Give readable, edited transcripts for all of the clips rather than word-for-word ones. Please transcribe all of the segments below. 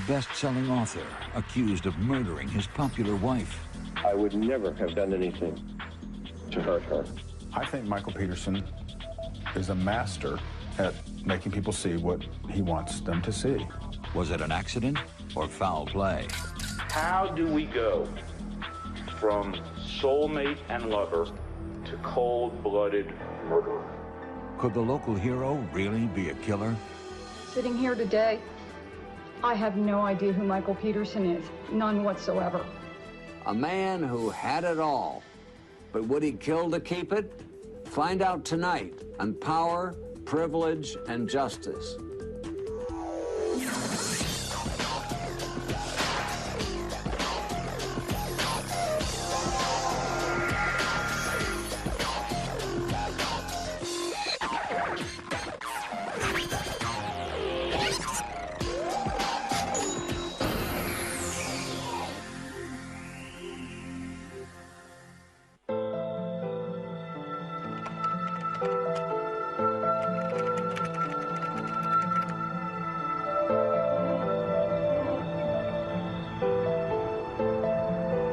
best-selling author accused of murdering his popular wife. I would never have done anything to hurt her. I think Michael Peterson is a master at making people see what he wants them to see. Was it an accident or foul play? How do we go from soulmate and lover to cold-blooded murderer? Could the local hero really be a killer? Sitting here today, I have no idea who Michael Peterson is. None whatsoever. A man who had it all. But would he kill to keep it? Find out tonight on Power, Privilege, and Justice.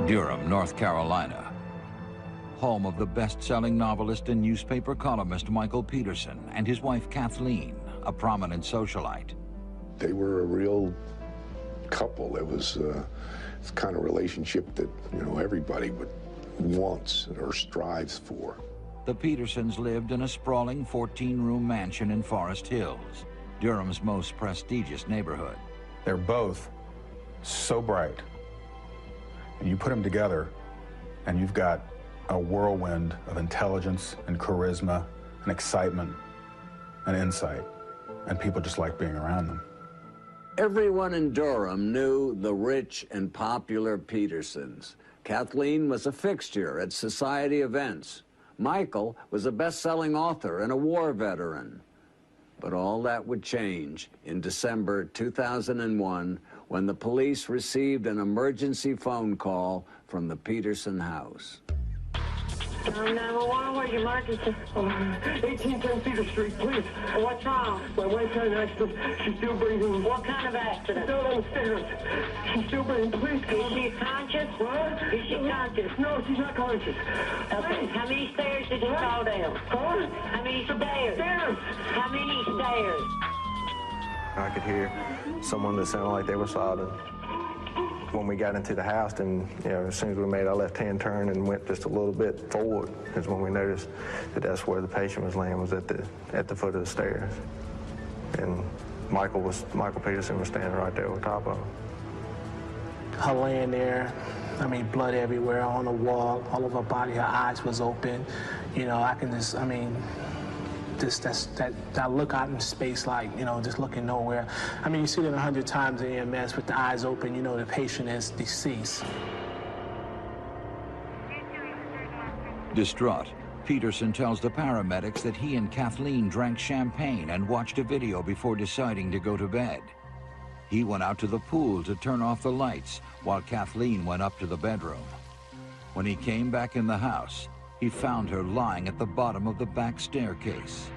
Durham, North Carolina, home of the best-selling novelist and newspaper columnist Michael Peterson and his wife Kathleen, a prominent socialite. They were a real couple. It was the kind of relationship that, you know, everybody wants or strives for. The Petersons lived in a sprawling 14-room mansion in Forest Hills, Durham's most prestigious neighborhood. They're both so bright. And you put them together, and you've got a whirlwind of intelligence and charisma and excitement and insight, and people just like being around them. Everyone in Durham knew the rich and popular Petersons. Kathleen was a fixture at society events. Michael was a best-selling author and a war veteran. But all that would change in December 2001 when the police received an emergency phone call from the Peterson house. 911, where's your emergency? 1810 Cedar Street, please. What's wrong? My wife had an accident. She's still breathing. What kind of accident? Down on the stairs. She's still breathing. Please come. Is she conscious? What? Is she conscious? No, she's not conscious. Okay, how many stairs did you fall down? Huh? How many stairs? Stairs. How many stairs? I could hear someone that sounded like they were sobbing. When we got into the house, and as soon as we made our left-hand turn and went just a little bit forward, is when we noticed that that's where the patient was laying, was at the foot of the stairs. And Michael Peterson was standing right there on top of him. Her laying there, I mean, blood everywhere on the wall, all over her body. Her eyes was open. I can just, that look out in space, like, just looking nowhere. You see that 100 times in EMS with the eyes open, the patient is deceased. Distraught, Peterson tells the paramedics that he and Kathleen drank champagne and watched a video before deciding to go to bed. He went out to the pool to turn off the lights while Kathleen went up to the bedroom. When he came back in the house, he found her lying at the bottom of the back staircase.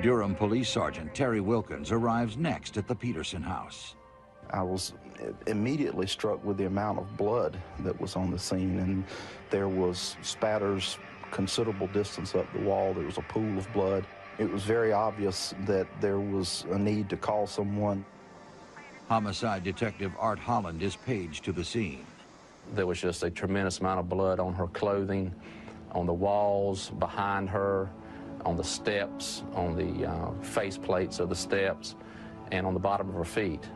Durham Police Sergeant Terry Wilkins arrives next at the Peterson house. I was immediately struck with the amount of blood that was on the scene, and there was spatters considerable distance up the wall. There was a pool of blood. It was very obvious that there was a need to call someone. Homicide Detective Art Holland is paged to the scene. There was just a tremendous amount of blood on her clothing, on the walls, behind her, on the steps, on the face plates of the steps, and on the bottom of her feet.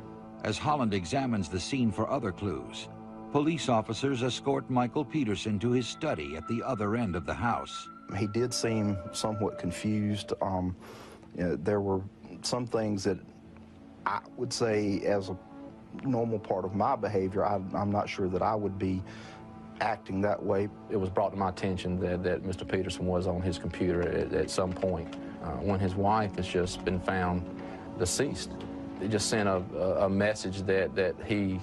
As Holland examines the scene for other clues, police officers escort Michael Peterson to his study at the other end of the house. He did seem somewhat confused. There were some things that I would say, as a normal part of my behavior, I'm not sure that I would be acting that way. It was brought to my attention that Mr. Peterson was on his computer at some point when his wife has just been found deceased. It just sent a message that he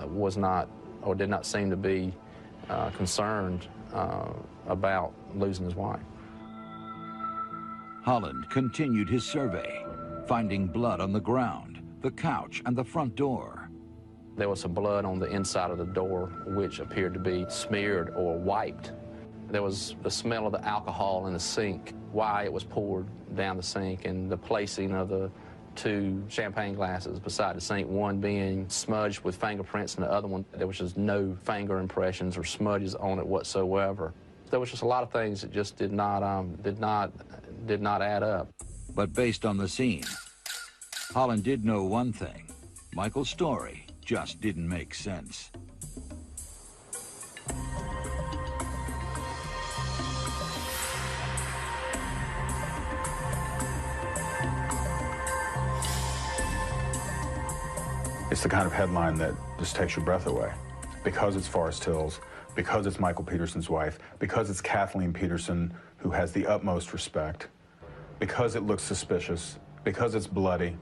was not, or did not seem to be concerned about losing his wife. Holland continued his survey, finding blood on the ground, the couch, and the front door. There was some blood on the inside of the door, which appeared to be smeared or wiped. There was the smell of the alcohol in the sink, why it was poured down the sink, and the placing of the 2 champagne glasses beside the sink, one being smudged with fingerprints and the other one, there was just no finger impressions or smudges on it whatsoever. There was just a lot of things that just did not add up. But based on the scene, Holland did know one thing. Michael's story just didn't make sense. It's the kind of headline that just takes your breath away. Because it's Forest Hills, because it's Michael Peterson's wife, because it's Kathleen Peterson, who has the utmost respect, because it looks suspicious, because it's bloody.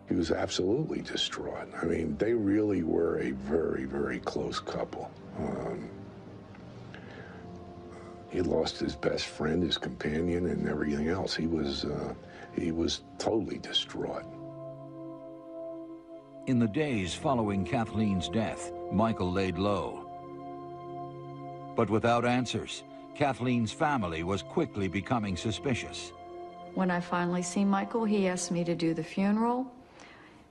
He was absolutely distraught. I mean, they really were a very, very close couple. He lost his best friend, his companion, and everything else. He was totally distraught. In the days following Kathleen's death, Michael laid low. But without answers, Kathleen's family was quickly becoming suspicious. When I finally see Michael, he asked me to do the funeral,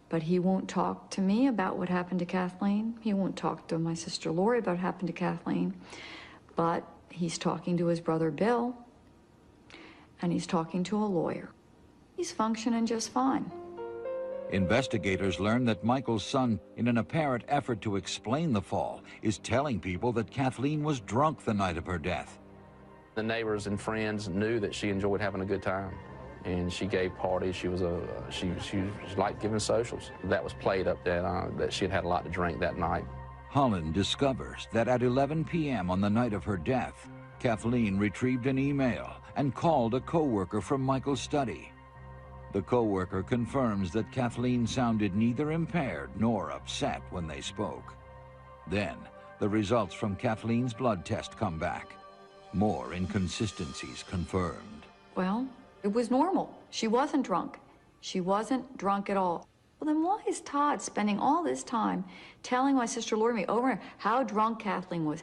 but he won't talk to me about what happened to Kathleen. He won't talk to my sister Lori about what happened to Kathleen, but he's talking to his brother Bill, and he's talking to a lawyer. He's functioning just fine. Investigators learned that Michael's son, in an apparent effort to explain the fall, is telling people that Kathleen was drunk the night of her death. The neighbors and friends knew that she enjoyed having a good time, and she gave parties. She liked giving socials. That was played up that she had had a lot to drink that night. Holland discovers that at 11 p.m. on the night of her death, Kathleen retrieved an email and called a co-worker from Michael's study. The co-worker confirms that Kathleen sounded neither impaired nor upset when they spoke. Then, the results from Kathleen's blood test come back. More inconsistencies confirmed. Well, it was normal. She wasn't drunk. She wasn't drunk at all. Well, then why is Todd spending all this time telling my sister Lori over how drunk Kathleen was?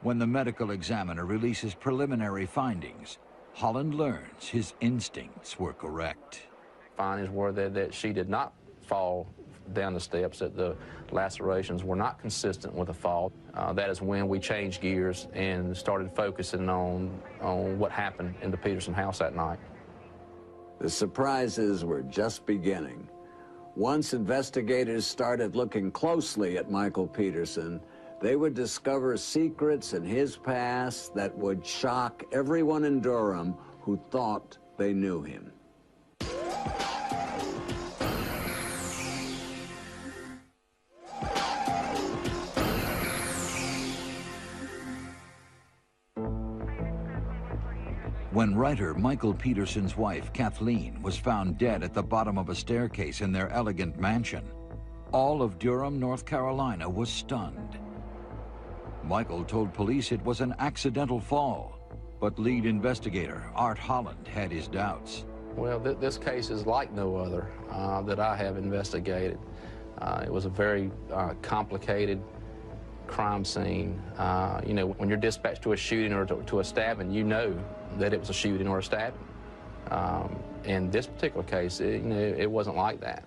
When the medical examiner releases preliminary findings, Holland learns his instincts were correct. Findings were that she did not fall down the steps, that the lacerations were not consistent with a fall. That is when we changed gears and started focusing on what happened in the Peterson house that night. The surprises were just beginning. Once investigators started looking closely at Michael Peterson, they would discover secrets in his past that would shock everyone in Durham who thought they knew him. When writer Michael Peterson's wife, Kathleen, was found dead at the bottom of a staircase in their elegant mansion, all of Durham, North Carolina was stunned. Michael told police it was an accidental fall, but lead investigator Art Holland had his doubts. Well, this case is like no other that I have investigated. It was a very complicated crime scene. You know, when you're dispatched to a shooting or to a stabbing, you know that it was a shooting or a stabbing. In this particular case, it wasn't like that.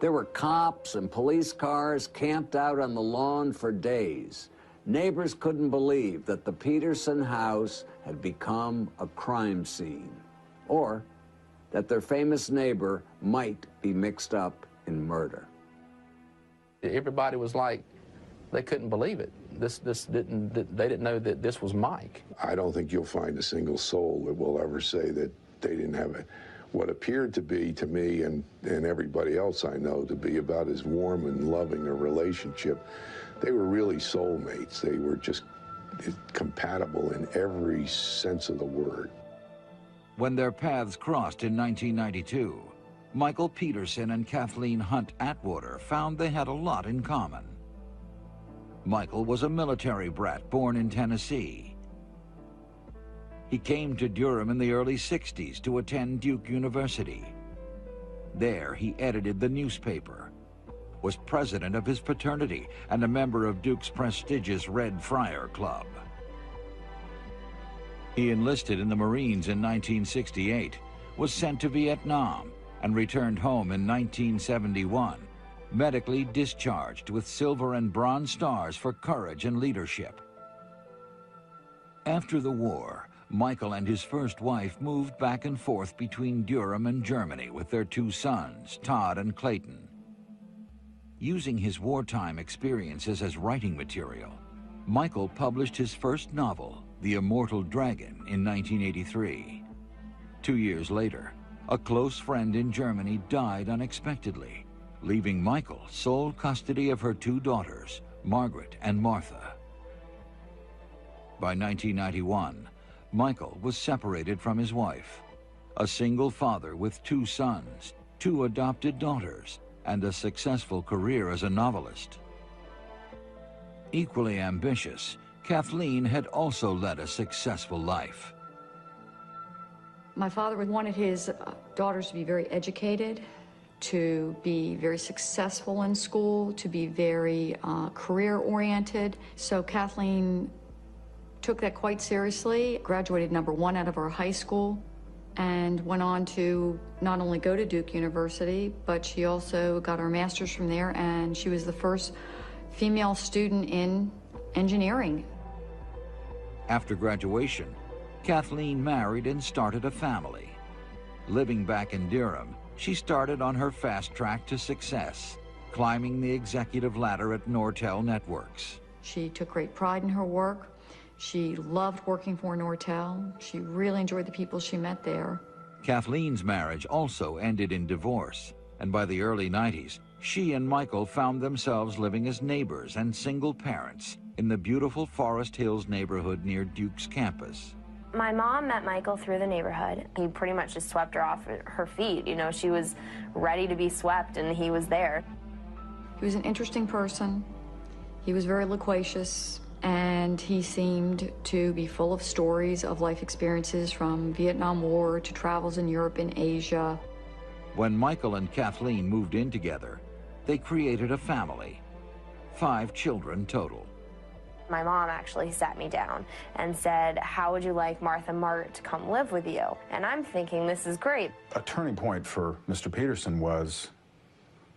There were cops and police cars camped out on the lawn for days. Neighbors couldn't believe that the Peterson house had become a crime scene, or that their famous neighbor might be mixed up in murder. Everybody was like, they couldn't believe it. They didn't know that this was Mike. I don't think you'll find a single soul that will ever say that they didn't have what appeared to be, to me and everybody else I know, to be about as warm and loving a relationship. They were really soulmates. They were just compatible in every sense of the word. When their paths crossed in 1992, Michael Peterson and Kathleen Hunt Atwater found they had a lot in common. Michael was a military brat born in Tennessee. He came to Durham in the early 60s to attend Duke University. There, he edited the newspaper, was president of his fraternity, and a member of Duke's prestigious Red Friar Club. He enlisted in the Marines in 1968, was sent to Vietnam, and returned home in 1971, medically discharged with Silver and Bronze Stars for courage and leadership. After the war, Michael and his first wife moved back and forth between Durham and Germany with their 2 sons, Todd and Clayton. Using his wartime experiences as writing material, Michael published his first novel, The Immortal Dragon, in 1983. 2 years later, a close friend in Germany died unexpectedly, leaving Michael sole custody of her 2 daughters, Margaret and Martha. By 1991, Michael was separated from his wife, a single father with 2 sons, 2 adopted daughters, and a successful career as a novelist. Equally ambitious, Kathleen had also led a successful life. My father wanted his daughters to be very educated, to be very successful in school, to be very career-oriented. So Kathleen took that quite seriously, graduated #1 out of our high school, and went on to not only go to Duke University, but she also got her master's from there, and she was the first female student in engineering. After graduation, Kathleen married and started a family. Living back in Durham, she started on her fast track to success, climbing the executive ladder at Nortel Networks. She took great pride in her work. She loved working for Nortel. She really enjoyed the people she met there. Kathleen's marriage also ended in divorce, and by the early 90s, she and Michael found themselves living as neighbors and single parents in the beautiful Forest Hills neighborhood near Duke's campus. My mom met Michael through the neighborhood. He pretty much just swept her off her feet. You know, she was ready to be swept, and he was there. He was an interesting person. He was very loquacious, and he seemed to be full of stories of life experiences from Vietnam War to travels in Europe and Asia. When Michael and Kathleen moved in together, they created a family, 5 children total. My mom actually sat me down and said, "How would you like Martha Mart to come live with you?" And I'm thinking, this is great. A turning point for Mr. Peterson was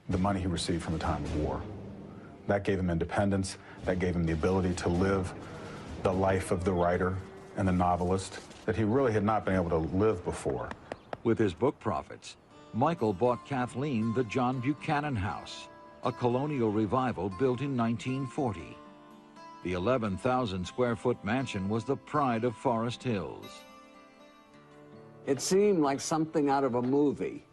the money he received from the time of war. That gave him independence. That gave him the ability to live the life of the writer and the novelist that he really had not been able to live before. With his book profits, Michael bought Kathleen the John Buchanan House, a colonial revival built in 1940. The 11,000-square-foot mansion was the pride of Forest Hills. It seemed like something out of a movie,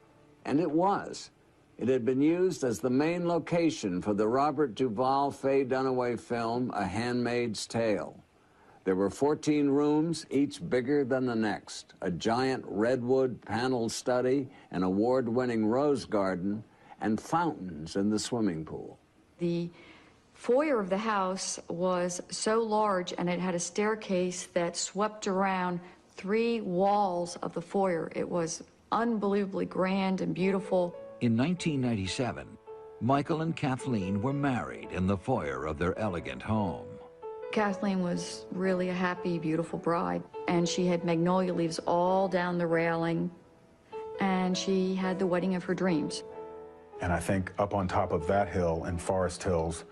and it was. It had been used as the main location for the Robert Duvall Faye Dunaway film, A Handmaid's Tale. There were 14 rooms, each bigger than the next, a giant redwood paneled study, an award-winning rose garden, and fountains in the swimming pool. The foyer of the house was so large, and it had a staircase that swept around 3 walls of the foyer. It was unbelievably grand and beautiful. In 1997, Michael and Kathleen were married in the foyer of their elegant home. Kathleen was really a happy, beautiful bride, and she had magnolia leaves all down the railing, and she had the wedding of her dreams. And I think up on top of that hill in Forest Hills,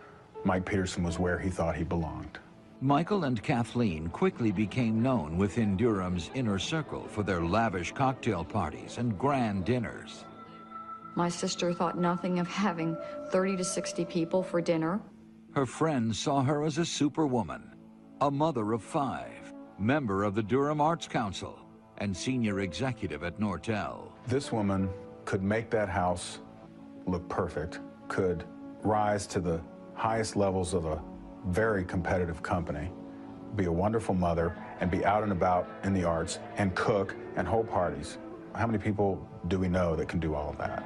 Mike Peterson was where he thought he belonged. Michael and Kathleen quickly became known within Durham's inner circle for their lavish cocktail parties and grand dinners. My sister thought nothing of having 30 to 60 people for dinner. Her friends saw her as a superwoman, a mother of 5, member of the Durham Arts Council, and senior executive at Nortel. This woman could make that house look perfect, could rise to the highest levels of a very competitive company, be a wonderful mother, and be out and about in the arts, and cook, and hold parties. How many people do we know that can do all of that?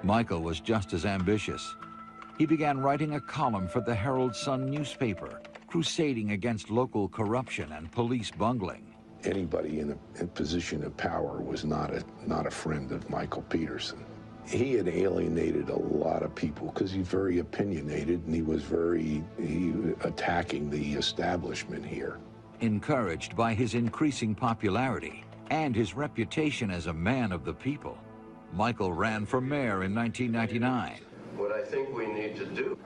Michael was just as ambitious. He began writing a column for the Herald Sun newspaper, crusading against local corruption and police bungling. anybody in a position of power was not a friend of Michael Peterson. He had alienated a lot of people because he's very opinionated, and he was attacking the establishment here. Encouraged by his increasing popularity and his reputation as a man of the people, Michael ran for mayor in 1999. What I think we need to do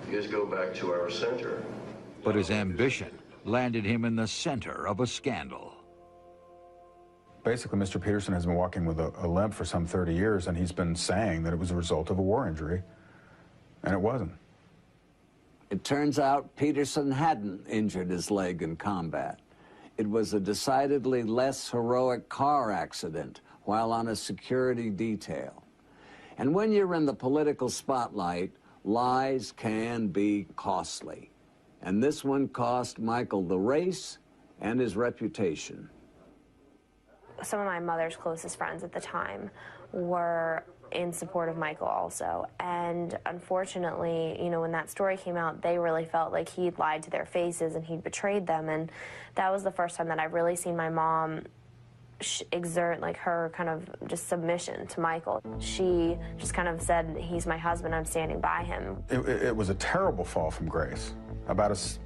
is go back to our center. But his ambition landed him in the center of a scandal. Basically, Mr. Peterson has been walking with a limp for some 30 years, and he's been saying that it was a result of a war injury, and it wasn't. It turns out Peterson hadn't injured his leg in combat. It was a decidedly less heroic car accident while on a security detail. And when you're in the political spotlight, lies can be costly. And this one cost Michael the race and his reputation. Some of my mother's closest friends at the time were in support of Michael also. And unfortunately, you know, when that story came out, they really felt like he'd lied to their faces and he'd betrayed them. And that was the first time that I've really seen my mom exert like her kind of just submission to Michael. She just kind of said, he's my husband, I'm standing by him. It was a terrible fall from grace, about as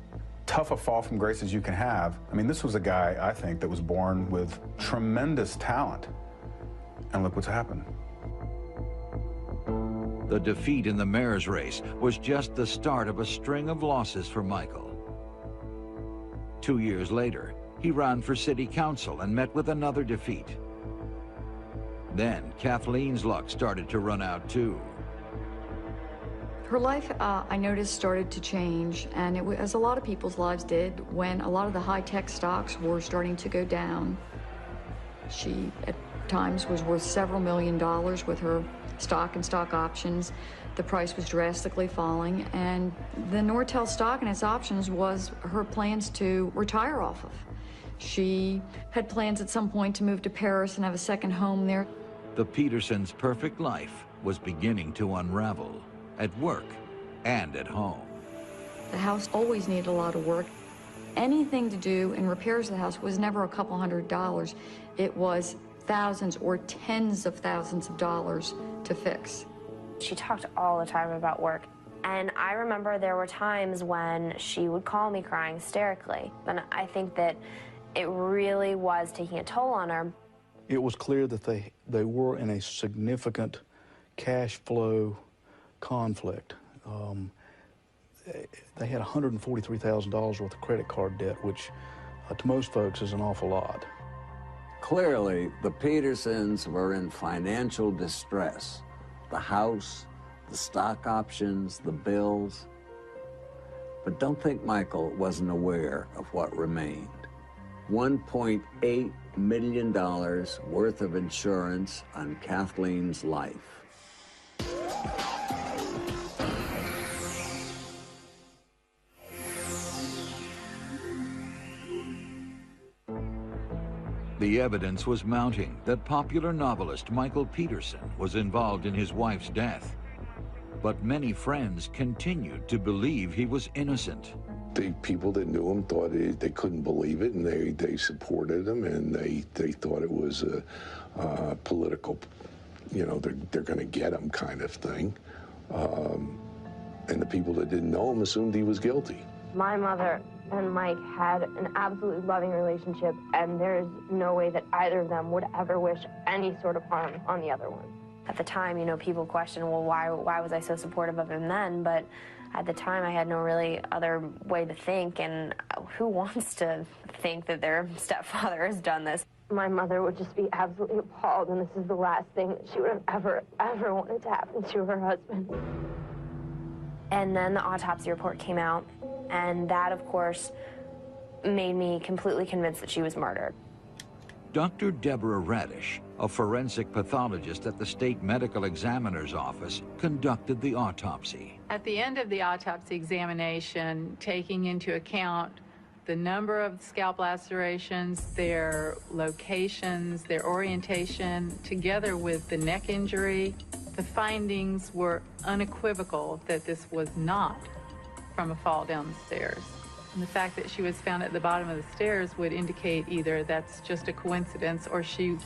tough a fall from grace as you can have. I mean, this was a guy, I think, that was born with tremendous talent. And look what's happened. The defeat in the mayor's race was just the start of a string of losses for Michael. 2 years later, he ran for city council and met with another defeat. Then Kathleen's luck started to run out too. Her life, I noticed, started to change, and as a lot of people's lives did, when a lot of the high-tech stocks were starting to go down. She, at times, was worth several $1 million with her stock and stock options. The price was drastically falling, and the Nortel stock and its options was her plans to retire off of. She had plans at some point to move to Paris and have a second home there. The Petersons' perfect life was beginning to unravel, at work and at home. The house always needed a lot of work. Anything to do in repairs of the house was never a couple $100. It was thousands or tens of thousands of dollars to fix. She talked all the time about work. And I remember there were times when she would call me crying hysterically. And I think that it really was taking a toll on her. It was clear that they were in a significant cash flow conflict. They had $143,000 worth of credit card debt, which to most folks is an awful lot. Clearly, the Petersons were in financial distress. The house, the stock options, the bills. But don't think Michael wasn't aware of what remained. $1.8 million worth of insurance on Kathleen's life. The evidence was mounting that popular novelist Michael Peterson was involved in his wife's death. But many friends continued to believe he was innocent. The people that knew him thought they couldn't believe it, and they supported him, and they thought it was a political, you know, they're going to get him kind of thing. And the people that didn't know him assumed he was guilty. My mother and Mike had an absolutely loving relationship, and there's no way that either of them would ever wish any sort of harm on the other one. At the time, you know, people questioned, well, why was I so supportive of him then? But at the time, I had no really other way to think, and who wants to think that their stepfather has done this? My mother would just be absolutely appalled, and this is the last thing that she would have ever wanted to happen to her husband. And then the autopsy report came out, and that, of course, made me completely convinced that she was murdered. Dr. Deborah Radish, a forensic pathologist at the state medical examiner's office, conducted the autopsy. At the end of the autopsy examination, taking into account the number of scalp lacerations, their locations, their orientation, together with the neck injury, the findings were unequivocal that this was not from a fall down the stairs. And the fact that she was found at the bottom of the stairs would indicate either that's just a coincidence or she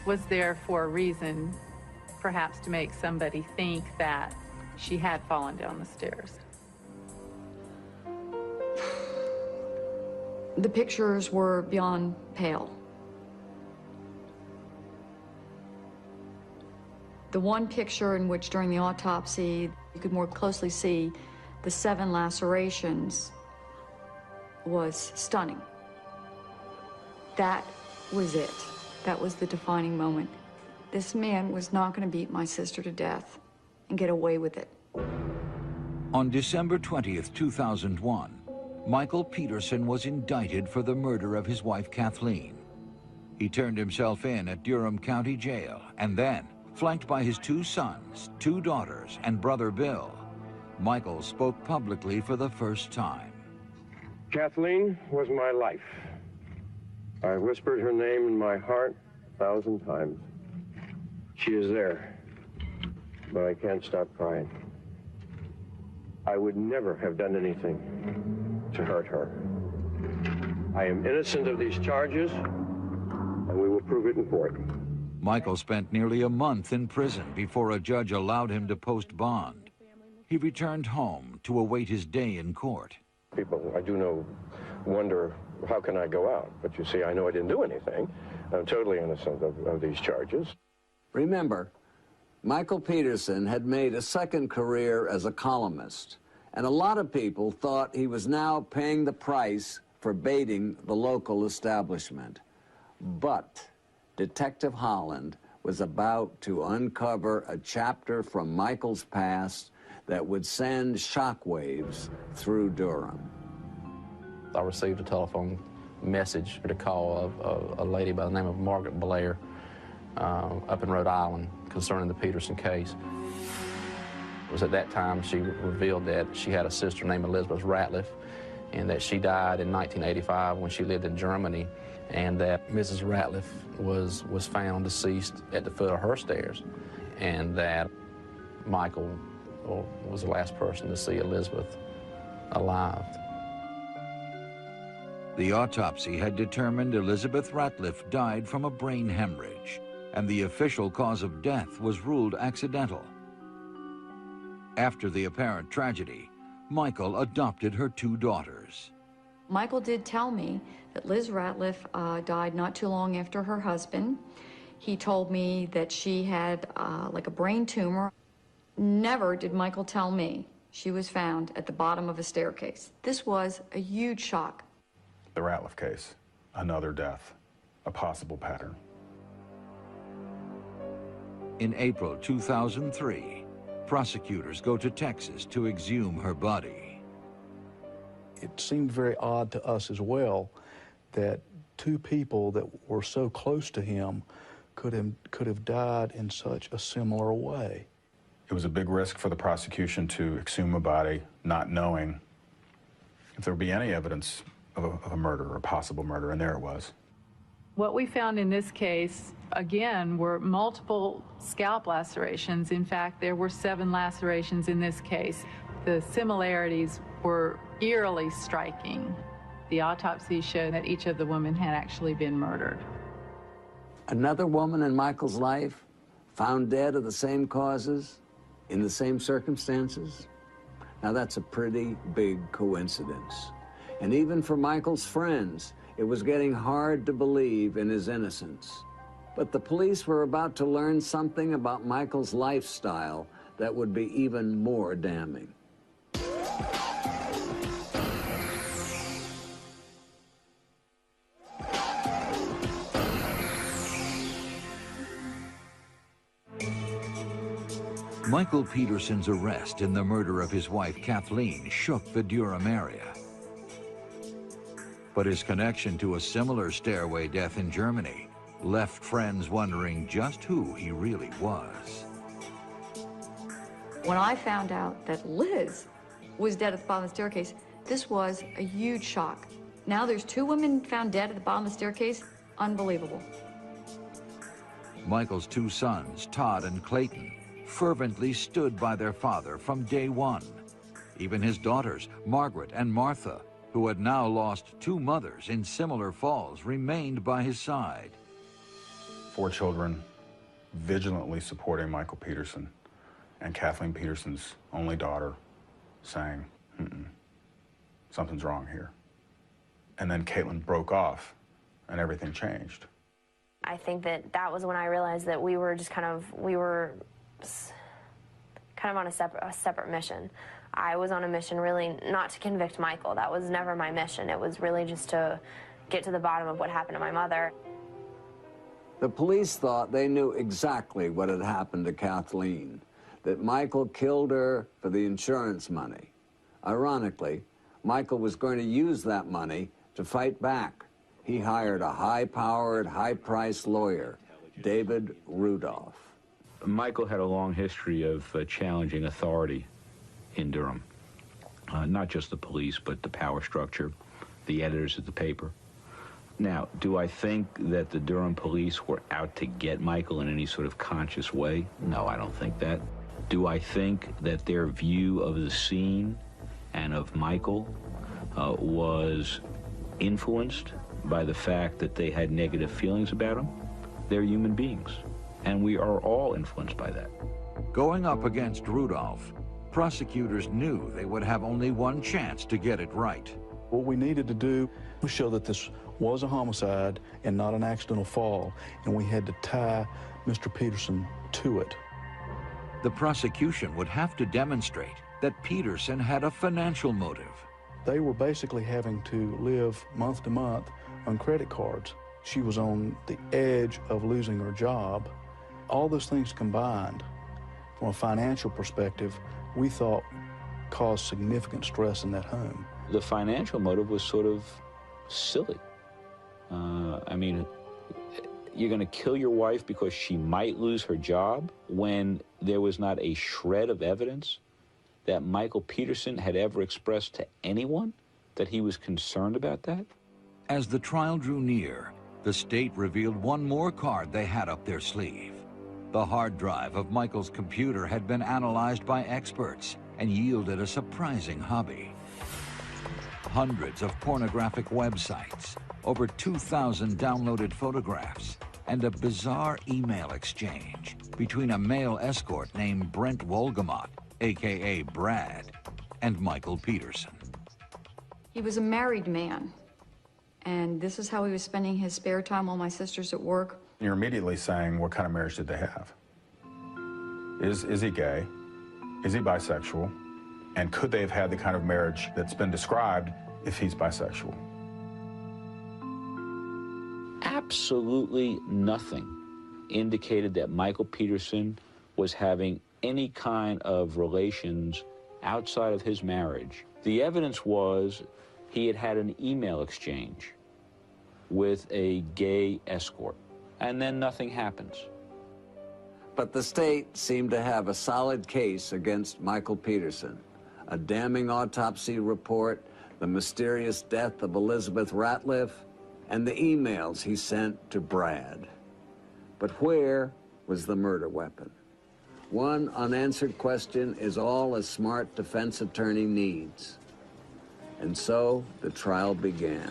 was there for a reason, perhaps to make somebody think that she had fallen down the stairs. The pictures were beyond pale. The one picture in which during the autopsy you could more closely see the 7 lacerations was stunning. That was it. That was the defining moment. This man was not going to beat my sister to death and get away with it. On December 20th, 2001, Michael Peterson was indicted for the murder of his wife Kathleen. He turned himself in at Durham County Jail, and then, flanked by his 2 sons, 2 daughters, and brother Bill, Michael spoke publicly for the first time. Kathleen was my life. I whispered her name in my heart 1,000 times. She is there, but I can't stop crying. I would never have done anything to hurt her. I am innocent of these charges, and we will prove it in court. Michael spent nearly a month in prison before a judge allowed him to post bond. He returned home to await his day in court. People, I do know, wonder, how can I go out? But you see, I know I didn't do anything. I'm totally innocent of these charges. Remember, Michael Peterson had made a second career as a columnist, and a lot of people thought he was now paying the price for baiting the local establishment. But Detective Holland was about to uncover a chapter from Michael's past that would send shockwaves through Durham. I received a telephone message to call of a lady by the name of Margaret Blair up in Rhode Island concerning the Peterson case. It was at that time she revealed that she had a sister named Elizabeth Ratliff and that she died in 1985 when she lived in Germany, and that Mrs. Ratliff was found deceased at the foot of her stairs, and that Michael was the last person to see Elizabeth alive. The autopsy had determined Elizabeth Ratliff died from a brain hemorrhage, and the official cause of death was ruled accidental. After the apparent tragedy, Michael adopted her 2 daughters. Michael did tell me that Liz Ratliff died not too long after her husband. He told me that she had like a brain tumor. Never did Michael tell me she was found at the bottom of a staircase. This was a huge shock. The Ratliff case, another death, a possible pattern. In April 2003, prosecutors go to Texas to exhume her body. It seemed very odd to us as well that 2 people that were so close to him could have died in such a similar way. It was a big risk for the prosecution to exhume a body, not knowing if there would be any evidence of a murder or a possible murder, and there it was. What we found in this case, again, were multiple scalp lacerations. In fact, there were 7 lacerations in this case. The similarities were eerily striking. The autopsy showed that each of the women had actually been murdered. Another woman in Michael's life found dead of the same causes, in the same circumstances? Now that's a pretty big coincidence. And even for Michael's friends, it was getting hard to believe in his innocence. But the police were about to learn something about Michael's lifestyle that would be even more damning. Michael Peterson's arrest in the murder of his wife Kathleen shook the Durham area. But his connection to a similar stairway death in Germany left friends wondering just who he really was. When I found out that Liz was dead at the bottom of the staircase, this was a huge shock. Now there's 2 women found dead at the bottom of the staircase. Unbelievable. Michael's 2 sons, Todd and Clayton, fervently stood by their father from day one. Even his daughters, Margaret and Martha, who who had now lost 2 mothers in similar falls, remained by his side. 4 children vigilantly supporting Michael Peterson, and Kathleen Peterson's only daughter saying, something's wrong here. And then Caitlin broke off, and everything changed. I think that was when I realized that we were on a separate mission. I was on a mission really not to convict Michael. That was never my mission. It was really just to get to the bottom of what happened to my mother. The police thought they knew exactly what had happened to Kathleen, that Michael killed her for the insurance money. Ironically, Michael was going to use that money to fight back. He hired a high-powered, high-priced lawyer, David Rudolph. Michael had a long history of challenging authority in Durham. Not just the police, but the power structure, the editors of the paper. Now, do I think that the Durham police were out to get Michael in any sort of conscious way? No, I don't think that. Do I think that their view of the scene and of Michael was influenced by the fact that they had negative feelings about him? They're human beings, and we are all influenced by that. Going up against Rudolph, prosecutors knew they would have only one chance to get it right. What we needed to do was show that this was a homicide and not an accidental fall, and we had to tie Mr. Peterson to it. The prosecution would have to demonstrate that Peterson had a financial motive. They were basically having to live month to month on credit cards. She was on the edge of losing her job. All those things combined, from a financial perspective, we thought caused significant stress in that home. The financial motive was sort of silly. I mean, you're going to kill your wife because she might lose her job when there was not a shred of evidence that Michael Peterson had ever expressed to anyone that he was concerned about that? As the trial drew near, the state revealed one more card they had up their sleeve. The hard drive of Michael's computer had been analyzed by experts and yielded a surprising hobby. Hundreds of pornographic websites, over 2,000 downloaded photographs, and a bizarre email exchange between a male escort named Brent Wolgamott, a.k.a. Brad, and Michael Peterson. He was a married man, and this is how he was spending his spare time while my sister's at work. You're immediately saying, what kind of marriage did they have? Is he gay? Is he bisexual? And could they have had the kind of marriage that's been described if he's bisexual? Absolutely nothing indicated that Michael Peterson was having any kind of relations outside of his marriage. The evidence was he had had an email exchange with a gay escort, and then nothing happens. But the state seemed to have a solid case against Michael Peterson. A damning autopsy report, the mysterious death of Elizabeth Ratliff, and the emails he sent to Brad. But where was the murder weapon? One unanswered question is all a smart defense attorney needs. And so the trial began.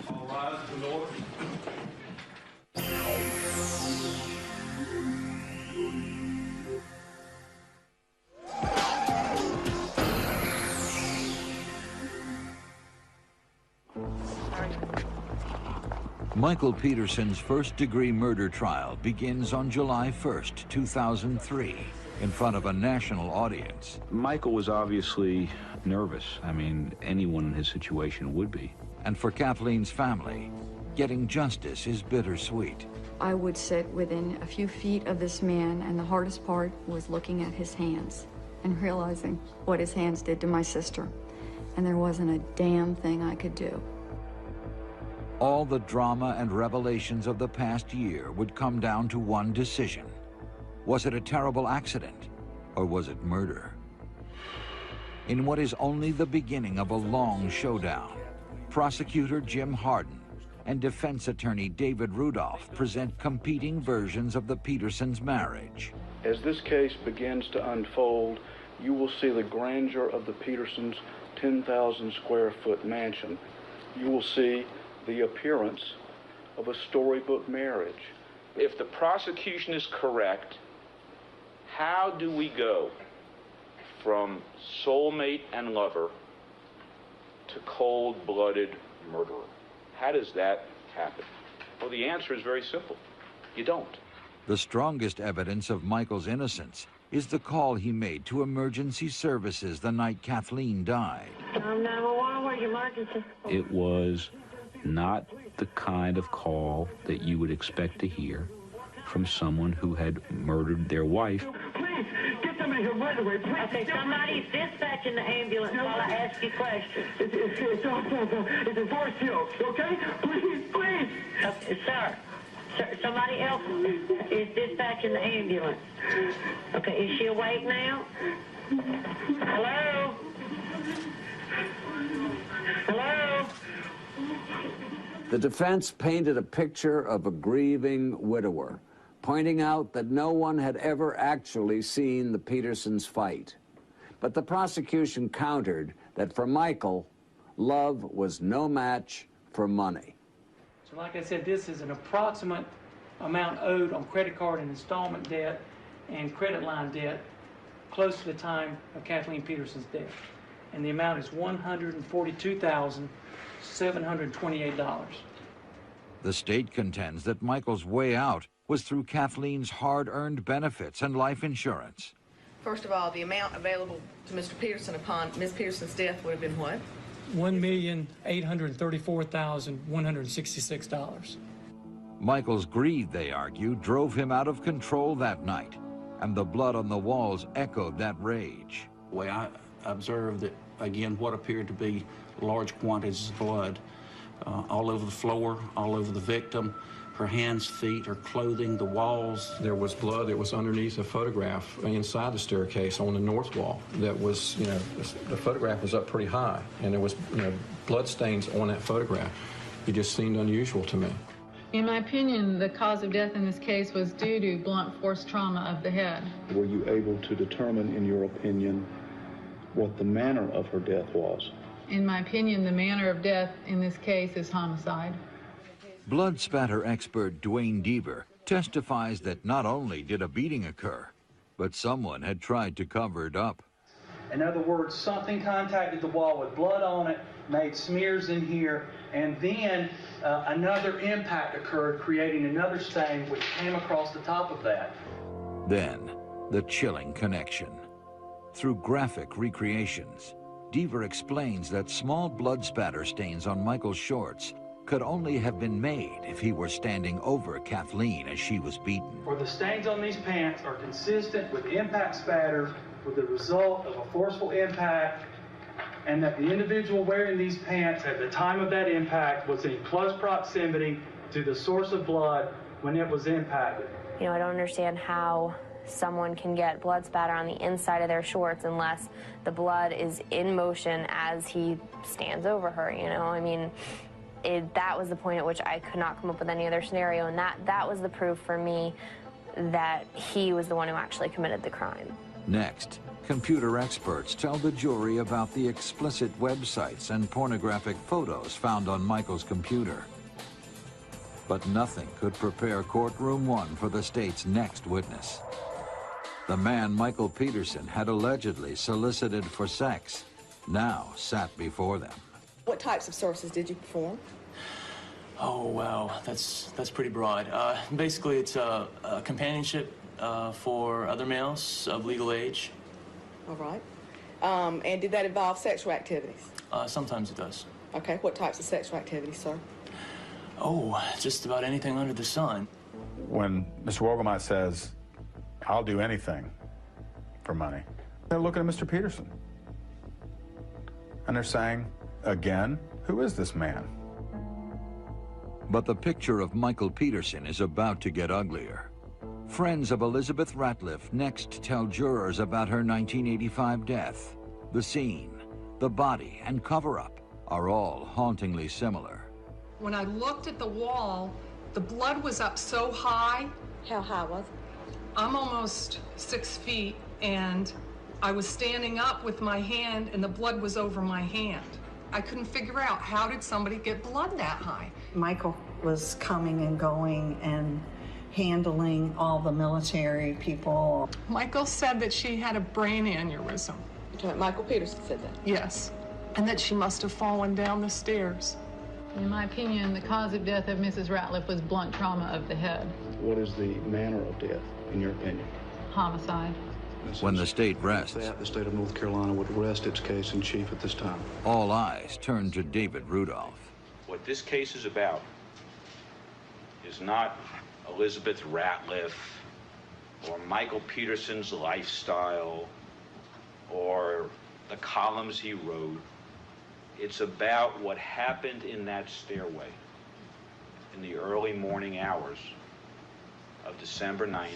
Michael Peterson's first-degree murder trial begins on July 1st, 2003, in front of a national audience. Michael was obviously nervous. I mean, anyone in his situation would be. And for Kathleen's family, getting justice is bittersweet. I would sit within a few feet of this man, and the hardest part was looking at his hands and realizing what his hands did to my sister. And there wasn't a damn thing I could do. All the drama and revelations of the past year would come down to one decision. Was it a terrible accident, or was it murder? In what is only the beginning of a long showdown, prosecutor Jim Hardin and defense attorney David Rudolph present competing versions of the Petersons' marriage. As this case begins to unfold, you will see the grandeur of the Petersons' 10,000 square foot mansion. you will see the appearance of a storybook marriage. If the prosecution is correct, how do we go from soulmate and lover to cold-blooded murderer? How does that happen? Well, the answer is very simple. You don't. The strongest evidence of Michael's innocence is the call he made to emergency services the night Kathleen died. 911, where's your emergency? It was not the kind of call that you would expect to hear from someone who had murdered their wife. Please, get them in here right away. Please. Okay, somebody's dispatching the ambulance while I ask you questions. It's a voice hill, okay? Please. Sir, somebody else is dispatching the ambulance. Okay, is she awake now? Hello? Hello? The defense painted a picture of a grieving widower, pointing out that no one had ever actually seen the Petersons fight. But the prosecution countered that for Michael, love was no match for money. So like I said, this is an approximate amount owed on credit card and installment debt and credit line debt close to the time of Kathleen Peterson's death. And the amount is $142,728. The state contends that Michael's way out was through Kathleen's hard-earned benefits and life insurance. First of all, the amount available to Mr. Peterson upon Ms. Peterson's death would have been what? $1,834,166. Michael's greed, they argue, drove him out of control that night, and the blood on the walls echoed that rage. The way I observed that, again, what appeared to be large quantities of blood all over the floor, all over the victim, her hands, feet, her clothing, the walls. There was blood that was underneath a photograph inside the staircase on the north wall that was, the photograph was up pretty high, and there was, blood stains on that photograph. It just seemed unusual to me. In my opinion, the cause of death in this case was due to blunt force trauma of the head. Were you able to determine, in your opinion, what the manner of her death was? In my opinion, the manner of death in this case is homicide. Blood spatter expert Dwayne Deaver testifies that not only did a beating occur, but someone had tried to cover it up. In other words, something contacted the wall with blood on it, made smears in here, and then another impact occurred, creating another stain which came across the top of that. Then, the chilling connection. Through graphic recreations, Deaver explains that small blood spatter stains on Michael's shorts could only have been made if he were standing over Kathleen as she was beaten. For the stains on these pants are consistent with impact spatter with the result of a forceful impact, and that the individual wearing these pants at the time of that impact was in close proximity to the source of blood when it was impacted. I don't understand how someone can get blood spatter on the inside of their shorts unless the blood is in motion as he stands over her, that was the point at which I could not come up with any other scenario, and that was the proof for me that he was the one who actually committed the crime. Next, computer experts tell the jury about the explicit websites and pornographic photos found on Michael's computer. But nothing could prepare courtroom 1 for the state's next witness. The man Michael Peterson had allegedly solicited for sex now sat before them. What types of sources did you perform? Oh, wow, that's pretty broad. Basically, it's a companionship for other males of legal age. All right. And did that involve sexual activities? Sometimes it does. Okay, what types of sexual activities, sir? Oh, just about anything under the sun. When Mr. Wogelmite says, "I'll do anything for money," they're looking at Mr. Peterson. And they're saying, again, who is this man? But the picture of Michael Peterson is about to get uglier. Friends of Elizabeth Ratliff next tell jurors about her 1985 death. The scene, the body, and cover-up are all hauntingly similar. When I looked at the wall, the blood was up so high. How high was it? I'm almost 6 feet, and I was standing up with my hand, and the blood was over my hand. I couldn't figure out, how did somebody get blood that high? Michael was coming and going and handling all the military people. Michael said that she had a brain aneurysm. Michael Peterson said that? Yes, and that she must have fallen down the stairs. In my opinion, the cause of death of Mrs. Ratliff was blunt trauma of the head. What is the manner of death, in your opinion? Homicide. When the state rests, The state of North Carolina would rest its case in chief at this time. all eyes turn to David Rudolph. What this case is about is not Elizabeth Ratliff or Michael Peterson's lifestyle or the columns he wrote. It's about what happened in that stairway in the early morning hours of December 9th,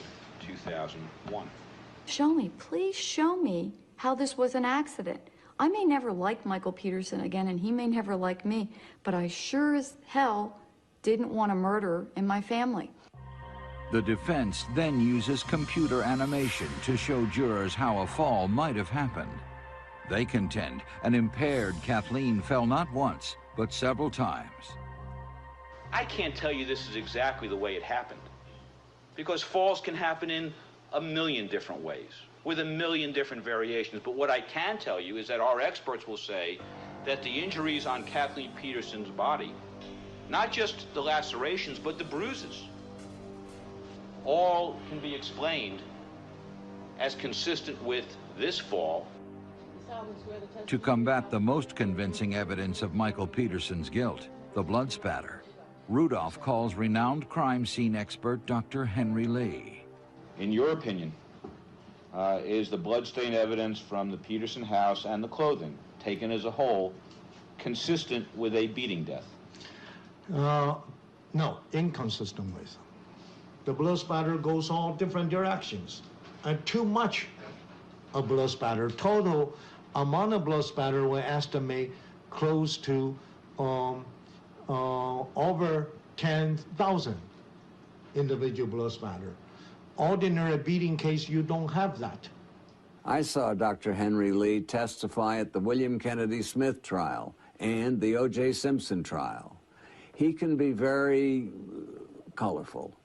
2001. Show me, please show me how this was an accident. I may never like Michael Peterson again, and he may never like me, but I sure as hell didn't want a murder in my family. The defense then uses computer animation to show jurors how a fall might have happened. They contend an impaired Kathleen fell not once, but several times. I can't tell you this is exactly the way it happened, because falls can happen in a million different ways, with a million different variations. But what I can tell you is that our experts will say that the injuries on Kathleen Peterson's body, not just the lacerations, but the bruises, all can be explained as consistent with this fall. To combat the most convincing evidence of Michael Peterson's guilt, the blood spatter, Rudolph calls renowned crime scene expert Dr. Henry Lee. In your opinion, is the bloodstain evidence from the Peterson house and the clothing, taken as a whole, consistent with a beating death? No, inconsistent with. The blood spatter goes all different directions. And too much of blood spatter. Total amount of blood spatter we estimate close to over 10,000 individual blood spatter. Ordinary beating case, you don't have that. I saw Dr. Henry Lee testify at the William Kennedy Smith trial and the O.J. Simpson trial. He can be very colorful,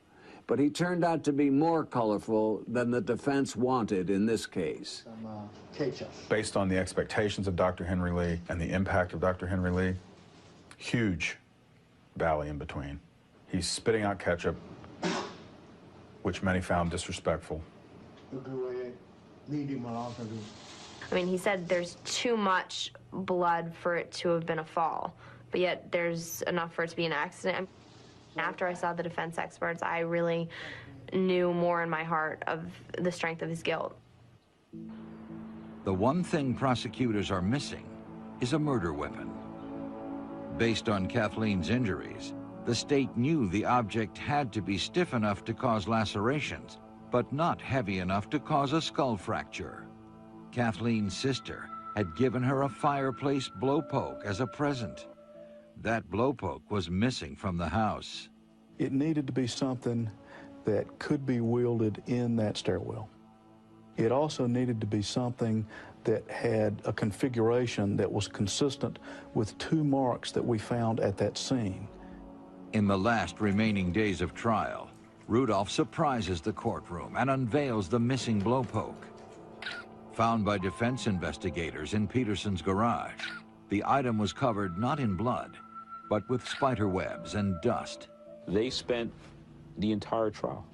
but he turned out to be more colorful than the defense wanted in this case. Based on the expectations of Dr. Henry Lee and the impact of Dr. Henry Lee, huge valley in between. He's spitting out ketchup, which many found disrespectful. I mean, he said there's too much blood for it to have been a fall, but yet there's enough for it to be an accident. After I saw the defense experts, I really knew more in my heart of the strength of his guilt. The one thing prosecutors are missing is a murder weapon. Based on Kathleen's injuries, the state knew the object had to be stiff enough to cause lacerations, but not heavy enough to cause a skull fracture. Kathleen's sister had given her a fireplace blowpoke as a present. That blowpoke was missing from the house. It needed to be something that could be wielded in that stairwell. It also needed to be something that had a configuration that was consistent with two marks that we found at that scene. In the last remaining days of trial, Rudolph surprises the courtroom and unveils the missing blowpoke. Found by defense investigators in Peterson's garage, the item was covered not in blood, but with spider webs and dust. They spent the entire trial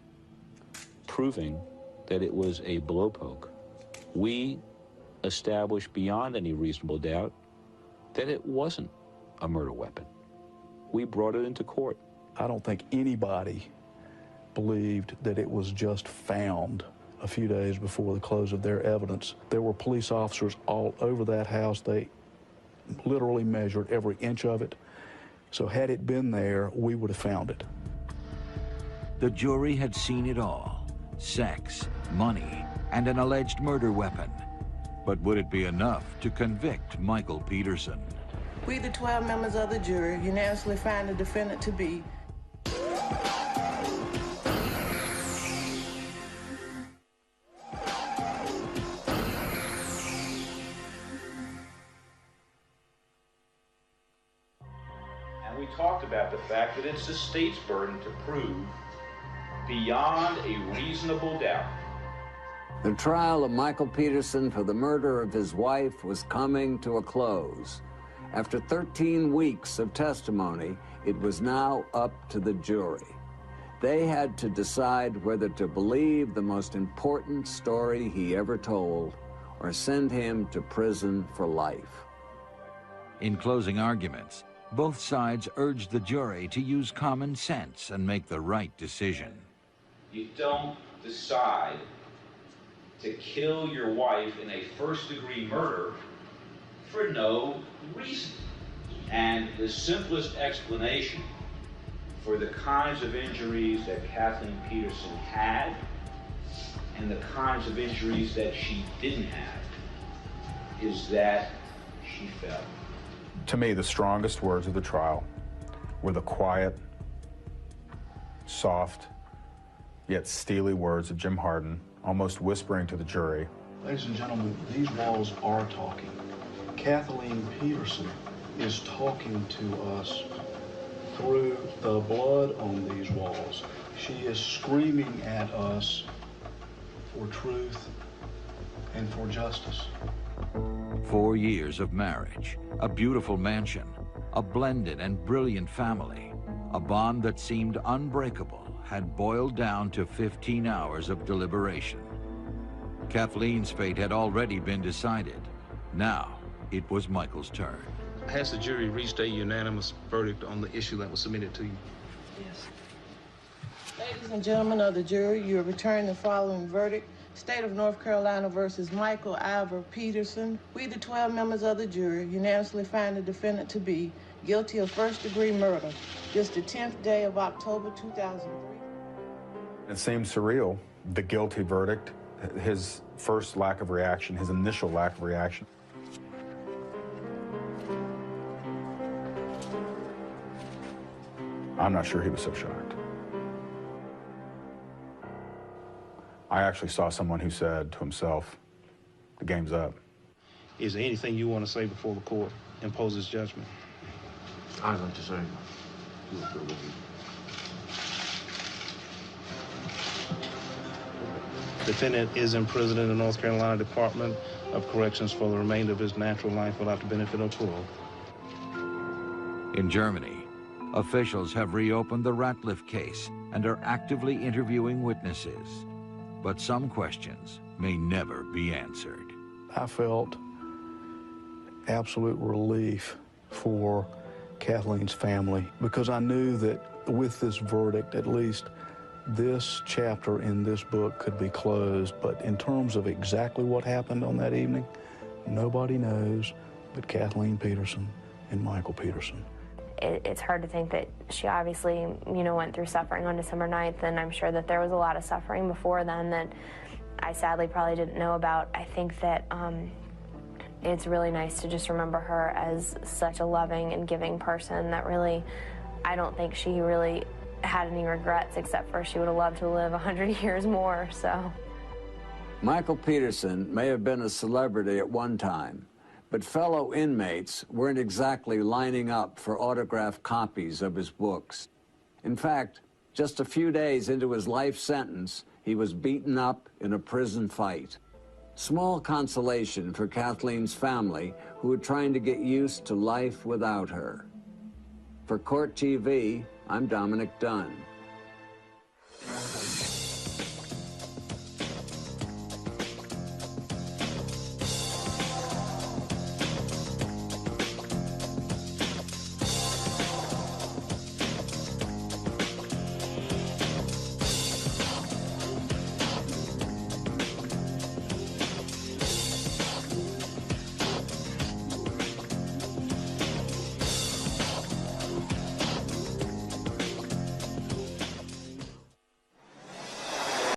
proving that it was a blowpoke. We established beyond any reasonable doubt that it wasn't a murder weapon. We brought it into court. I don't think anybody believed that it was just found a few days before the close of their evidence. There were police officers all over that house. They literally measured every inch of it. So had it been there, we would have found it. The jury had seen it all: sex, money, and an alleged murder weapon. But would it be enough to convict Michael Peterson? We, the 12 members of the jury, unanimously find the defendant to be talked about the fact that it's the state's burden to prove beyond a reasonable doubt. The trial of Michael Peterson for the murder of his wife was coming to a close. After 13 weeks of testimony, it was now up to the jury. They had to decide whether to believe the most important story he ever told or send him to prison for life. In closing arguments, both sides urged the jury to use common sense and make the right decision. You don't decide to kill your wife in a first-degree murder for no reason. And the simplest explanation for the kinds of injuries that Kathleen Peterson had and the kinds of injuries that she didn't have is that she fell. To me, the strongest words of the trial were the quiet, soft, yet steely words of Jim Harden, almost whispering to the jury. Ladies and gentlemen, these walls are talking. Kathleen Peterson is talking to us through the blood on these walls. She is screaming at us for truth and for justice. 4 years of marriage, a beautiful mansion, a blended and brilliant family, a bond that seemed unbreakable had boiled down to 15 hours of deliberation. Kathleen's fate had already been decided. Now, it was Michael's turn. Has the jury reached a unanimous verdict on the issue that was submitted to you? Yes. Ladies and gentlemen of the jury, you are returning the following verdict. State of North Carolina versus Michael Iver Peterson. We, the 12 members of the jury, unanimously find the defendant to be guilty of first-degree murder. This the 10th day of October 2003. It seemed surreal, the guilty verdict, his first lack of reaction, his initial lack of reaction. I'm not sure he was so shocked. I actually saw someone who said to himself, the game's up. Is there anything you want to say before the court imposes judgment? I'd like to say, Defendant is imprisoned in the North Carolina Department of Corrections for the remainder of his natural life without the benefit of parole. In Germany, officials have reopened the Ratliff case and are actively interviewing witnesses. But some questions may never be answered. I felt absolute relief for Kathleen's family because I knew that with this verdict, at least this chapter in this book could be closed. But in terms of exactly what happened on that evening, nobody knows but Kathleen Peterson and Michael Peterson. It's hard to think that she obviously, went through suffering on December 9th, and I'm sure that there was a lot of suffering before then that I sadly probably didn't know about. I think that it's really nice to just remember her as such a loving and giving person that really, I don't think she really had any regrets except for she would have loved to live 100 years more, so. Michael Peterson may have been a celebrity at one time, but fellow inmates weren't exactly lining up for autographed copies of his books. In fact, just a few days into his life sentence, he was beaten up in a prison fight. Small consolation for Kathleen's family, who were trying to get used to life without her. For Court TV, I'm Dominic Dunn.